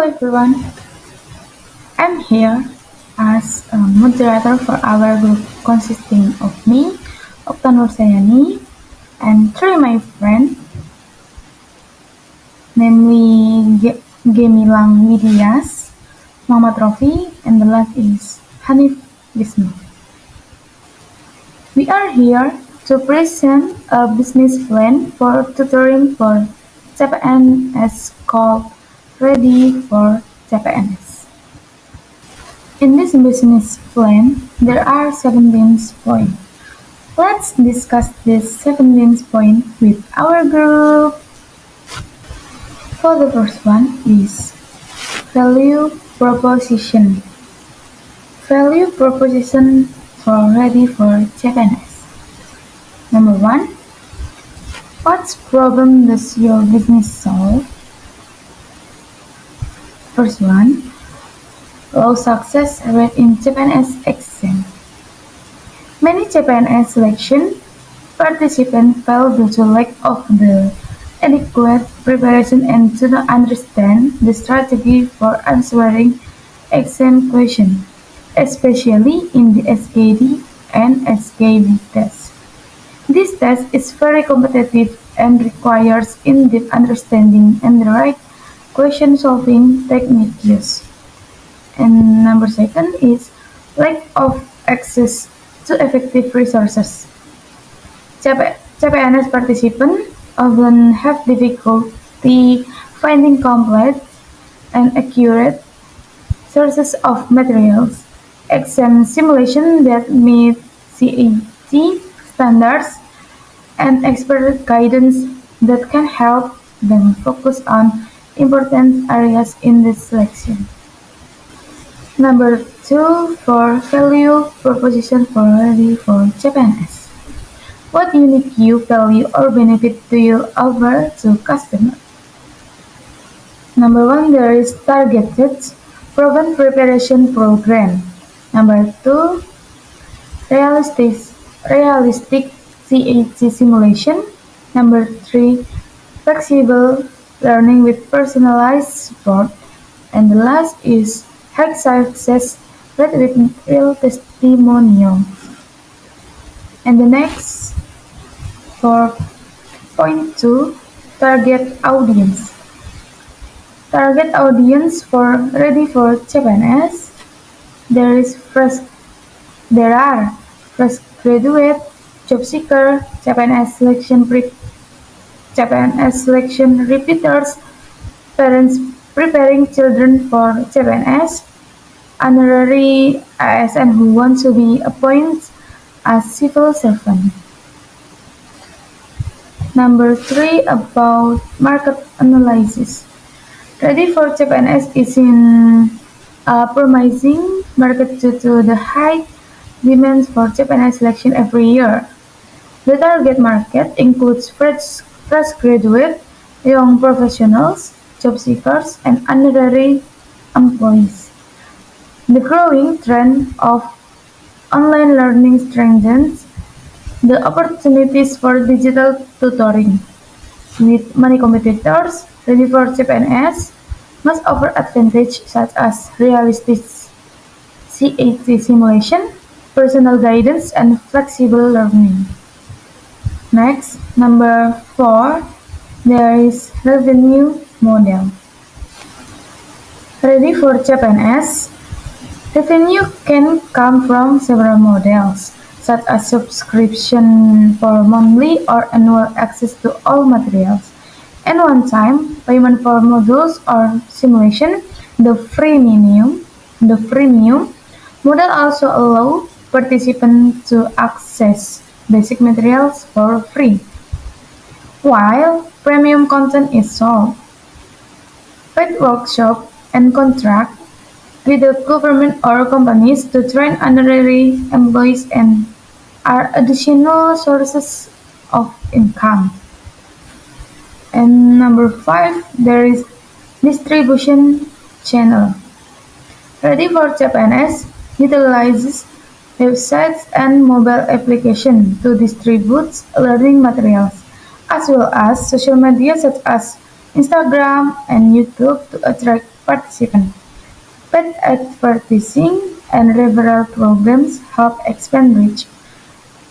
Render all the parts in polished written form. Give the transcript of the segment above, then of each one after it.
everyone, I'm here as a moderator for our group consisting of me, Okta Nursayani, and three my friends, namely Gemilang Widias, Muhammad Rofi, and the last is Hanif Wisnu. We are here to present a business plan for tutoring for CPNS called Ready for CPNS. In this business plan, there are 17 points. Let's discuss these 17 points with our group. For the first one is value proposition. Value proposition for ready for Japanese. Number one, what problem does your business solve? First one, low success rate in Japanese exam. Many Japanese selection participants fail due to lack of the adequate preparation and do not understand the strategy for answering exam questions, especially in the SKD and SKB test. This test is very competitive and requires in-depth understanding and the right question-solving technique use. And number second is lack of access to effective resources. CPNS participants often have difficulty finding complete and accurate sources of materials, exam simulations that meet CAT standards, and expert guidance that can help them focus on important areas in the selection. Number two for value proposition for ready for Japanese. What unique value or benefit do you offer to customers? Number one, there is targeted proven preparation program. Number two, realistic CAT simulation. Number three, flexible learning with personalized support. And the last is high success rate with real testimonial. And the next, for point 2, target audience. Target audience for ready for Japanese. There are fresh graduate, job seeker, Japanese selection repeaters, parents preparing children for Japanese, honorary ASN who want to be appointed as civil servant. Number 3, about market analysis. Ready for Japanese is in a promising market due to the high demand for Japanese selection every year. The target market includes fresh graduate, young professionals, job seekers, and honorary employees. The growing trend of online learning strengthens the opportunities for digital tutoring. With many competitors, ready for Japanese must offer advantages such as realistic CAT simulation, personal guidance, and flexible learning. Next, number 4, there is revenue model. Ready for Japanese, revenue can come from several models, such as subscription for monthly or annual access to all materials, and one-time payment for modules or simulation. The freemium model also allows participants to access basic materials for free, while premium content is sold. Paid workshop and contract with the government or companies to train honorary employees and are additional sources of income. And number 5, there is distribution channel. Ready for Japanese utilizes websites and mobile applications to distribute learning materials, as well as social media such as Instagram and YouTube to attract participants. Paid advertising and referral programs help expand reach.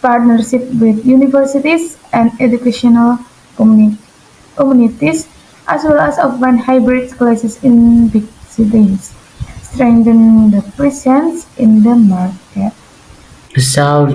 Partnership with universities and educational communities, as well as offline hybrid classes in big cities, strengthen the presence in the market. Resource,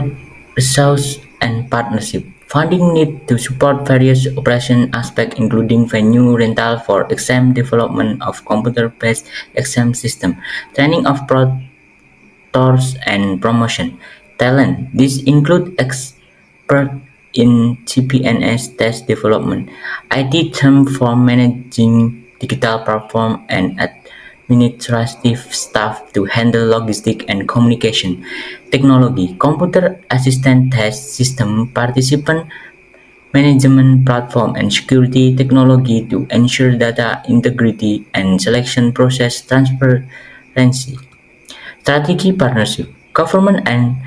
resource and partnership. Funding need to support various operation aspects including venue rental for exam development of computer-based exam system, training of tutors and promotion. Talent. This include expert in CPNS test development, IT term for managing digital platform and administrative staff to handle logistics and communication. Technology. Computer assistant test system participant management platform and security technology to ensure data integrity and selection process transparency. Strategy partnership. Government and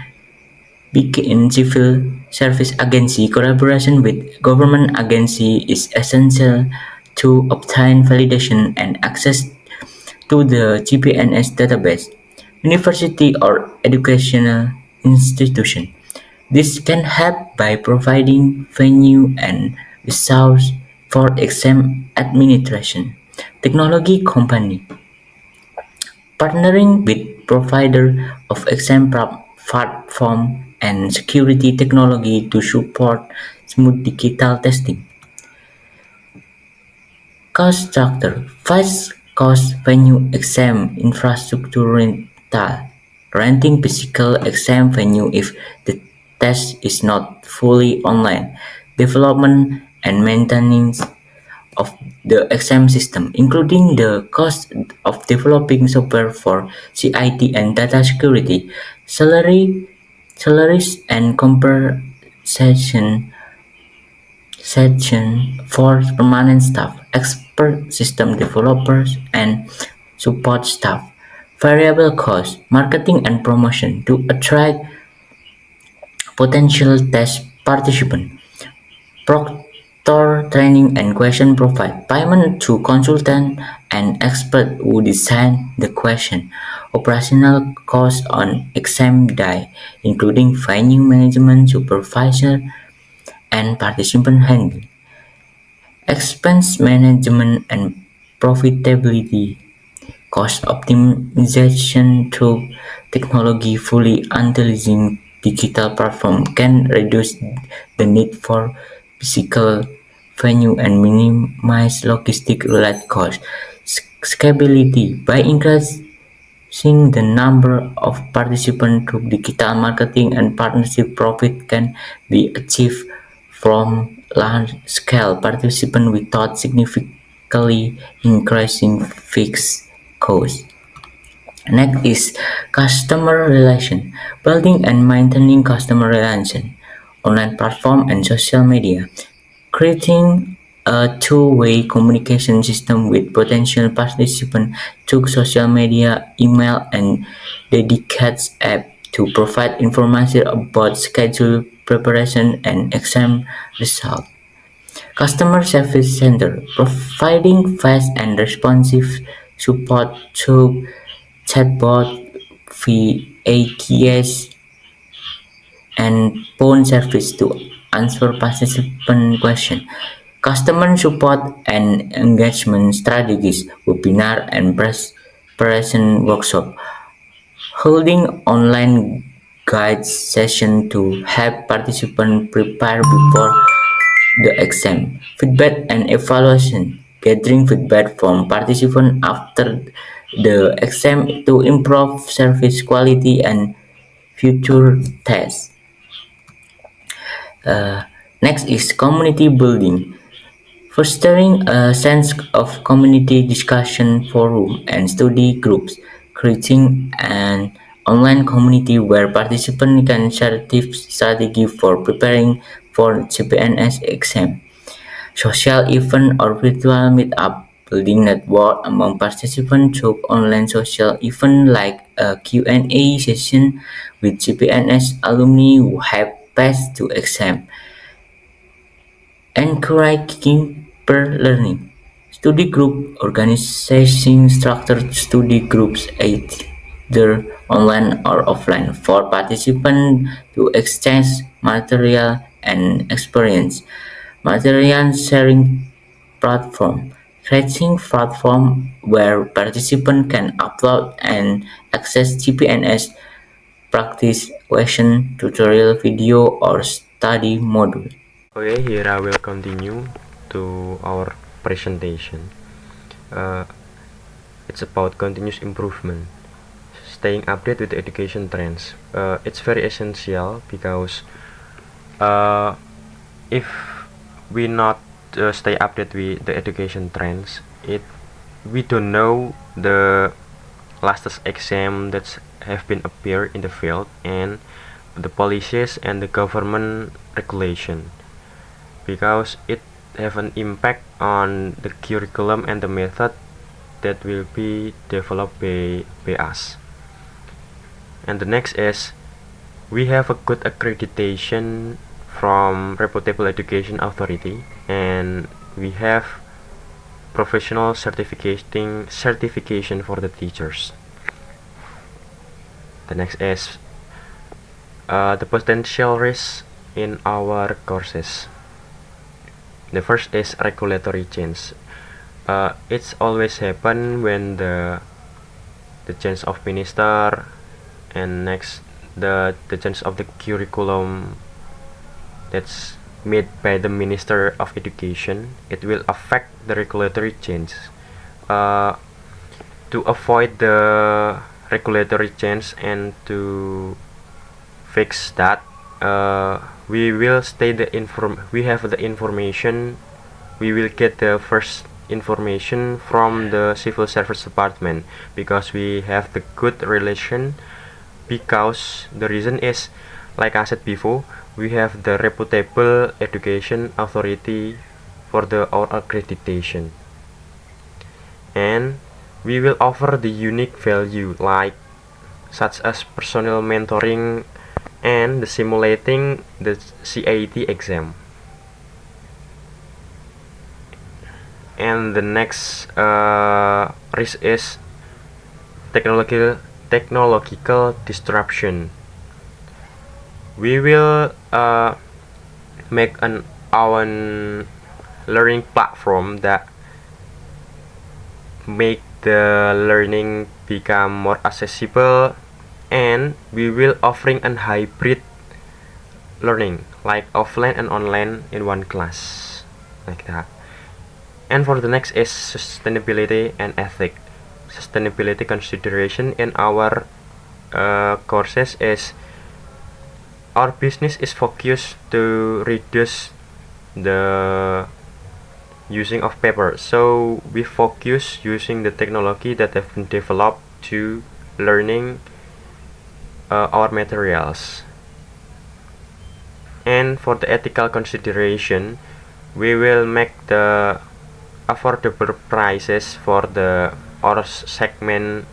big in civil service agency collaboration with government agency is essential to obtain validation and access to the GPNS database. University or educational institution. This can help by providing venue and resource for exam administration. Technology company. Partnering with provider of exam platform and security technology to support smooth digital testing. Cost structure. Fixed cost venue exam infrastructure rental. Renting physical exam venue if the test is not fully online. Development and maintenance of the exam system, including the cost of developing software for CIT and data security, salaries and compensation section for permanent staff, expert system developers, and support staff. Variable cost, marketing and promotion to attract potential test participants. Proctor training and question provide payment to consultant and expert who design the question. Operational costs on exam day, including venue management, supervisor, and participant handling. Expense management and profitability. Cost optimization through technology fully utilizing digital platform can reduce the need for physical venue and minimize logistic-related costs. Scalability. By increasing the number of participants through digital marketing and partnership, profit can be achieved from large-scale participation without significantly increasing fixed costs. Next is customer relation, building and maintaining customer relation, online platform and social media, creating a two-way communication system with potential participants through social media, email, and dedicated app to provide information about schedule preparation and exam result. Customer Service Center, providing fast and responsive support through chatbot, VAQS, and phone service to answer participant questions. Customer support and engagement strategies, webinar and preparation workshop, holding online guide session to help participants prepare before the exam. Feedback and evaluation, gathering feedback from participants after the exam to improve service quality and future tests. Next is community building, fostering a sense of community discussion forum and study groups, creating an online community where participants can share tips, strategy for preparing for CPNS exam. Social event or virtual meetup, building network among participants through online social event like a Q&A session with CPNS alumni who have passed to exam. Encouraging peer learning, Study group organizing structured study groups either online or offline for participants to exchange material and experience. Material sharing platform. Creating platform where participants can upload and access GPNS practice question, tutorial video, or study module. Okay, here I will continue to our presentation. Uh, it's about continuous improvement, staying updated with the education trends. It's very essential because uh, if we not stay updated with the education trends, it we don't know the latest exam that have been appear in the field and the policies and the government regulation, because it have an impact on the curriculum and the method that will be developed by us. And the next is we have a good accreditation from reputable education authority, and we have professional certification for the teachers. The next is the potential risks in our courses. The first is regulatory change. It's always happen when the change of minister, and next the change of the curriculum that's made by the Minister of Education. It will affect the regulatory change. Uh, to avoid the regulatory change and to fix that, we will stay we have the information. We will get the first information from the civil service department because we have the good relation, because the reason is, like I said before, we have the reputable education authority for our accreditation, and we will offer the unique value like such as personal mentoring and the simulating the CAT exam. And the next risk is technological disruption. We will make an own learning platform that make the learning become more accessible, and we will offering an hybrid learning like offline and online in one class, like that. And for the next is sustainability and ethics. Sustainability consideration in our courses is our business is focused to reduce the using of paper, so we focus using the technology that have been developed to learning our materials. And for the ethical consideration, we will make the affordable prices for the our segment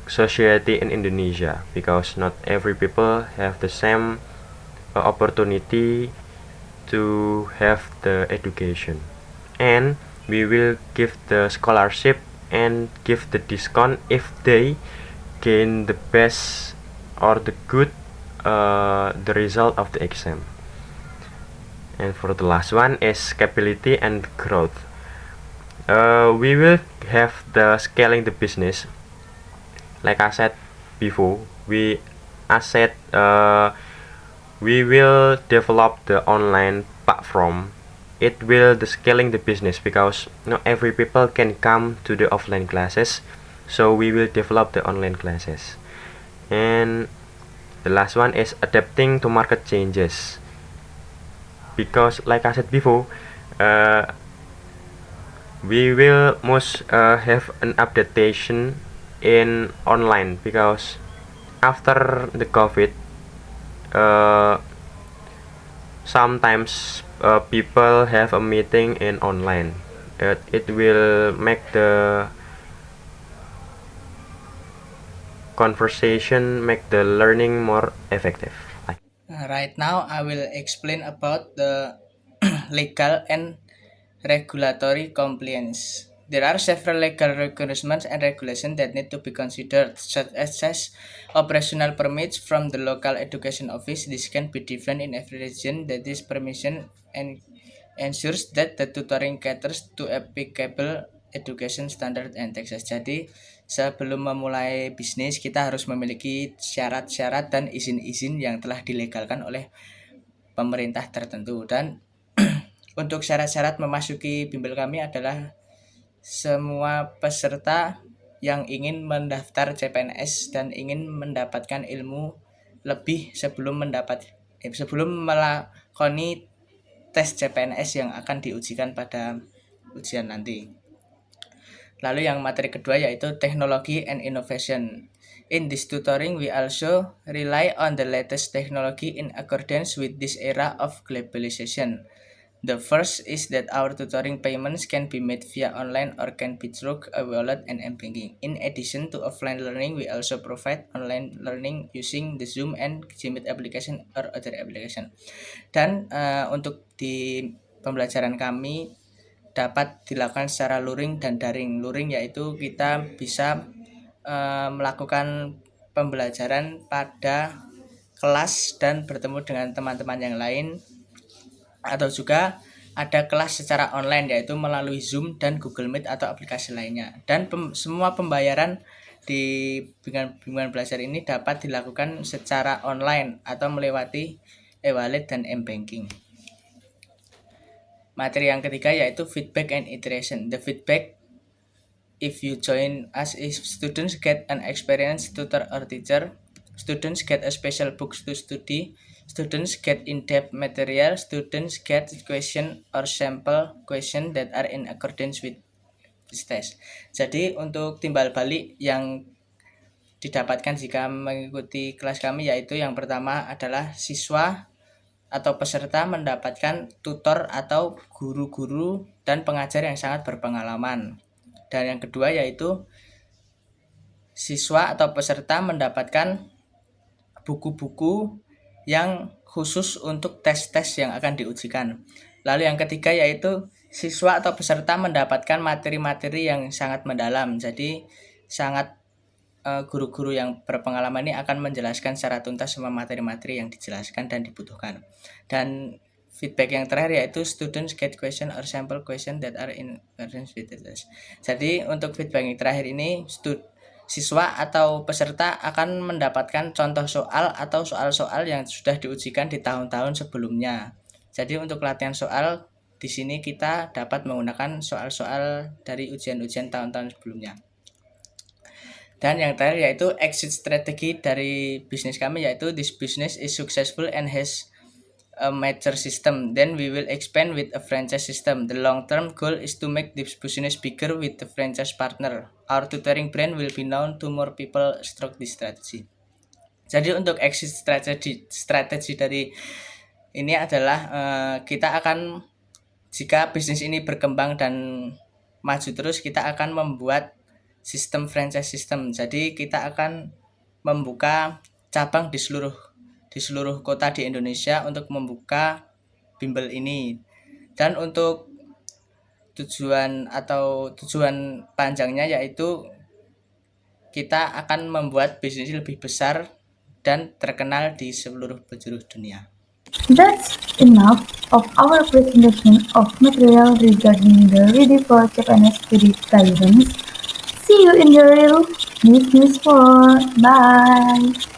society in Indonesia, because not every people have the same opportunity to have the education. And we will give the scholarship and give the discount if they gain the best or the good the result of the exam. And for the last one is scalability and growth. We will have the scaling the business. Like I said before, we will develop the online platform. It will the scaling the business because not every people can come to the offline classes, so we will develop the online classes. And the last one is adapting to market changes, because like I said before, we will must have an adaptation in online, because after the COVID, sometimes people have a meeting in online. It will make the conversation, make the learning more effective. Right now, I will explain about the legal and Regulatory compliance. There are several legal requirements and regulations that need to be considered, such as operational permits from the local education office. This can be different in every region. That is permission and ensures that the tutoring caters to applicable education standard and taxes. Jadi, sebelum memulai bisnis, kita harus memiliki syarat-syarat dan izin-izin yang telah dilegalkan oleh pemerintah tertentu. Dan untuk syarat-syarat memasuki bimbel kami adalah semua peserta yang ingin mendaftar CPNS dan ingin mendapatkan ilmu lebih sebelum melakoni tes CPNS yang akan diujikan pada ujian nanti. Lalu yang materi kedua yaitu Technology and Innovation. In this tutoring, we also rely on the latest technology in accordance with this era of globalization. The first is that our tutoring payments can be made via online or can be through a wallet and m-banking. In addition to offline learning, we also provide online learning using the Zoom and Gmeet application or other application. Dan untuk di pembelajaran kami dapat dilakukan secara luring dan daring. Luring yaitu kita bisa melakukan pembelajaran pada kelas dan bertemu dengan teman-teman yang lain, atau juga ada kelas secara online yaitu melalui Zoom dan Google Meet atau aplikasi lainnya. Dan semua pembayaran di bimbingan belajar ini dapat dilakukan secara online atau melewati e-wallet dan m-banking. Materi yang ketiga yaitu feedback and iteration. The feedback, if you join us, is students get an experienced tutor or teacher, students get a special books to study, students get in-depth material, students get question or sample question that are in accordance with this test. Jadi untuk timbal balik yang didapatkan jika mengikuti kelas kami yaitu yang pertama adalah siswa atau peserta mendapatkan tutor atau guru-guru dan pengajar yang sangat berpengalaman. Dan yang kedua yaitu siswa atau peserta mendapatkan buku-buku yang khusus untuk tes-tes yang akan diujikan. Lalu yang ketiga yaitu siswa atau peserta mendapatkan materi-materi yang sangat mendalam. Jadi guru-guru yang berpengalaman ini akan menjelaskan secara tuntas semua materi-materi yang dijelaskan dan dibutuhkan. Dan feedback yang terakhir yaitu students get question or sample question that are in accordance with the test. Jadi untuk feedback yang terakhir ini siswa atau peserta akan mendapatkan contoh soal atau soal-soal yang sudah diujikan di tahun-tahun sebelumnya. Jadi untuk latihan soal di sini kita dapat menggunakan soal-soal dari ujian-ujian tahun-tahun sebelumnya. Dan yang terakhir yaitu exit strategy dari bisnis kami yaitu this business is successful and has a mature system. Then we will expand with a franchise system. The long-term goal is to make this business bigger with the franchise partner. Our tutoring brand will be known to more people through this strategy. Jadi untuk exit strategi dari ini adalah kita akan, jika bisnis ini berkembang dan maju terus, kita akan membuat sistem franchise system. Jadi kita akan membuka cabang di seluruh kota di Indonesia untuk membuka bimbel ini. Dan untuk tujuan panjangnya yaitu kita akan membuat bisnis lebih besar dan terkenal di seluruh penjuru dunia. That's enough of our presentation of material regarding the Ready for CPNS Study guidance. See you in the real business world. Bye.